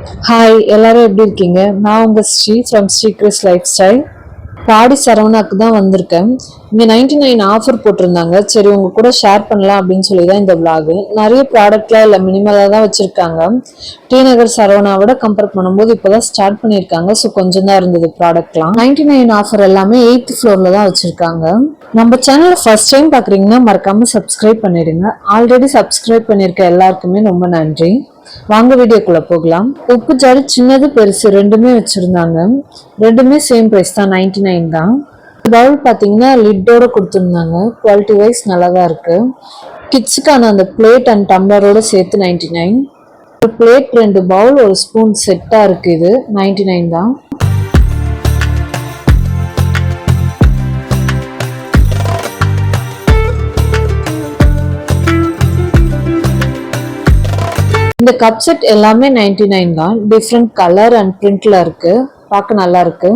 Hi, எல்லாரும் எப்படி இருக்கீங்க? நான் உங்க ஸ்ரீ ஃப்ரம் ஸ்ரீகிறிஸ் லைஃப் ஸ்டைல். பாடி சரவணாக்கு தான் வந்திருக்கேன். இங்கே 99 ஆஃபர் போட்டிருந்தாங்க. சரி உங்க கூட ஷேர் பண்ணலாம் அப்படின்னு சொல்லி தான் இந்த விளாகு. நிறைய ப்ராடக்ட்லாம் இல்லை, மினிமலாக தான் வச்சுருக்காங்க. டி நகர் சரவணாவோட கம்பேர் பண்ணும்போது இப்போ தான் ஸ்டார்ட் பண்ணியிருக்காங்க. ஸோ கொஞ்சம் தான் இருந்தது ப்ராடக்ட்லாம். 99 ஆஃபர் எல்லாமே 8th ஃப்ளோரில் தான் வச்சுருக்காங்க. நம்ம சேனலை ஃபர்ஸ்ட் டைம் பார்க்குறீங்கன்னா மறக்காமல் சப்ஸ்கிரைப் பண்ணிடுங்க. ஆல்ரெடி சப்ஸ்கிரைப் பண்ணியிருக்க எல்லாருக்குமே ரொம்ப நன்றி. வாங்க வீடியோக்குள்ள போகலாம். உப்பு ஜாடி சின்னது பெருசு ரெண்டுமே வச்சிருந்தாங்க. ரெண்டுமே சேம் பிரைஸ் தான், 99 தான். பவுல் பார்த்தீங்கன்னா லிட்டோட கொடுத்துருந்தாங்க. குவாலிட்டி வைஸ் நல்லா தான் இருக்கு. கிட்ஸுக்கான அந்த பிளேட் அண்ட் டம்ளரோட சேர்த்து 99. ஒரு பிளேட், 2 பவுல், ஒரு ஸ்பூன் செட்டாக இருக்கு. இது 99 தான். இந்த கப் செட் எல்லாமே 99 தான். டிஃப்ரெண்ட் கலர் அண்ட் பிரிண்ட்ல இருக்கு. பார்க்க நல்லா இருக்கு.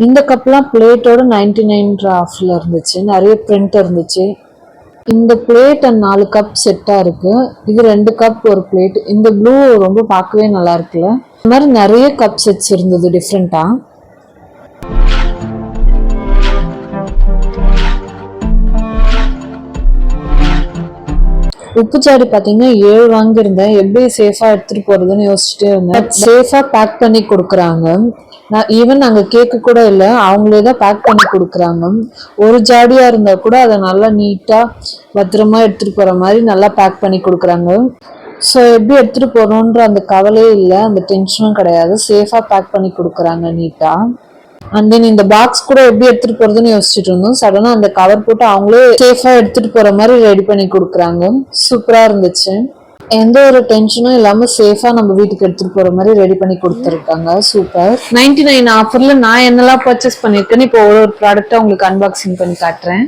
இந்த கப்லாம் பிளேட்டோட 99 ஆஃப்ல இருந்துச்சு. நிறைய பிரிண்ட் இருந்துச்சு. இந்த பிளேட் அண்ட் 4 கப் செட்டா இருக்கு. இது 2 கப் ஒரு பிளேட். இந்த ப்ளூ ரொம்ப பார்க்கவே நல்லா இருக்குல்ல. இந்த மாதிரி நிறைய கப் செட்ஸ் இருந்தது டிஃப்ரெண்டா. உப்பு சாடி பார்த்தீங்கன்னா 7 வாங்கியிருந்தேன். எப்படி சேஃபா எடுத்துட்டு போறதுன்னு யோசிச்சுட்டே இருந்தேன். சேஃபா பேக் பண்ணி கொடுக்குறாங்க. ஈவன் அங்கே கேக்கு கூட இல்லை, அவங்களே தான் பேக் பண்ணி கொடுக்குறாங்க. ஒரு ஜாடியா இருந்தா கூட அதை நல்லா நீட்டா பத்திரமா எடுத்துட்டு போற மாதிரி நல்லா பேக் பண்ணி கொடுக்குறாங்க. ஸோ எப்படி எடுத்துட்டு போறோன்ற அந்த கவலையே இல்லை, அந்த டென்ஷனும் கிடையாது. சேஃபா பேக் பண்ணி கொடுக்குறாங்க நீட்டா. அண்ட் தென் இந்த பாக்ஸ் கூட எப்படி எடுத்துட்டு போறதுன்னு யோசிச்சுட்டு இருந்தோம். சடனா அந்த கவர் போட்டு அவங்களே சேஃபா எடுத்துட்டு போற மாதிரி ரெடி பண்ணி கொடுக்குறாங்க. சூப்பரா இருந்துச்சு. எந்த ஒரு டென்ஷனும் இல்லாம சேஃபா நம்ம வீட்டுக்கு எடுத்துட்டு போற மாதிரி ரெடி பண்ணி கொடுத்துருக்காங்க. சூப்பர். 99 ஆஃபர்ல நான் என்னெல்லாம் பர்ச்சேஸ் பண்ணிருக்கேன்னு இப்போ ஒரு ப்ராடக்ட்டை உங்களுக்கு அன்பாக்சிங் பண்ணி காட்டுறேன்.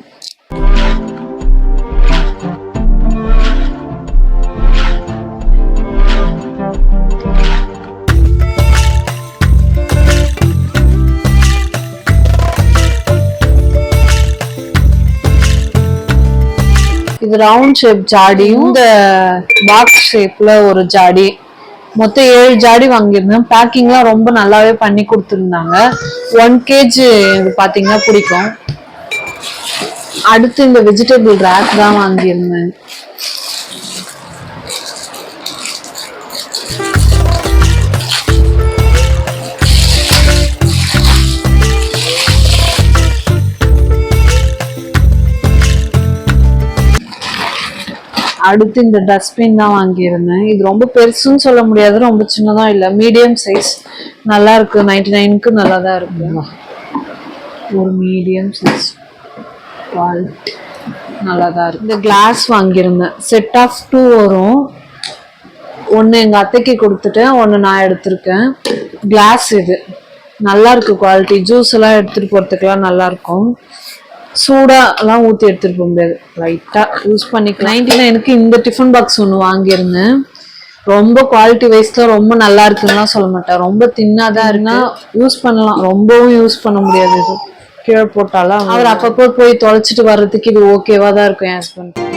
இது ரவுண்ட் ஷேப் ஜாடியும் இந்த பாக்ஸ் ஷேப்ல ஒரு ஜாடி, மொத்தம் 7 ஜாடி வாங்கியிருந்தேன். பேக்கிங்லாம் ரொம்ப நல்லாவே பண்ணி கொடுத்துருந்தாங்க. 1 kg இது பாத்தீங்கன்னா பிடிக்கும். அடுத்து இந்த வெஜிடபிள் ரேக் தான் வாங்கியிருந்தேன். அடுத்து இந்த டஸ்ட்பின் தான் வாங்கியிருந்தேன். இது ரொம்ப பெருசுன்னு சொல்ல முடியாது, ரொம்ப சின்னதான் இல்லை, மீடியம் சைஸ். நல்லா இருக்கு. 99க்கு நல்லா தான் இருக்கு. ஒரு மீடியம் சைஸ் குவாலிட்டி நல்லா தான் இருக்கு. இந்த கிளாஸ் வாங்கியிருந்தேன். செட் ஆஃப் 2 வரும். ஒன்று எங்கள் அத்தைக்கு கொடுத்துட்டேன், ஒன்று நான் எடுத்திருக்கேன். கிளாஸ் இது நல்லா இருக்கு. குவாலிட்டி ஜூஸ் எல்லாம் எடுத்துட்டு போறதுக்கெல்லாம் நல்லா இருக்கும். சூடா எல்லாம் ஊற்றி எடுத்துட்டு போக முடியாது, லைட்டா யூஸ் பண்ணிக்கலாம். 99க்கு இந்த டிஃபன் பாக்ஸ் ஒன்று வாங்கியிருந்தேன். ரொம்ப குவாலிட்டி வைஸ்ல ரொம்ப நல்லா இருக்குன்னு சொல்ல மாட்டேன். ரொம்ப தின்னாதான் இருந்தா யூஸ் பண்ணலாம், ரொம்பவும் யூஸ் பண்ண முடியாது. இது கீழே போட்டாலும் அவர் அப்பப்போ போய் தொலைச்சிட்டு வர்றதுக்கு இது ஓகேவா தான் இருக்கும் என் ஹஸ்பண்ட்.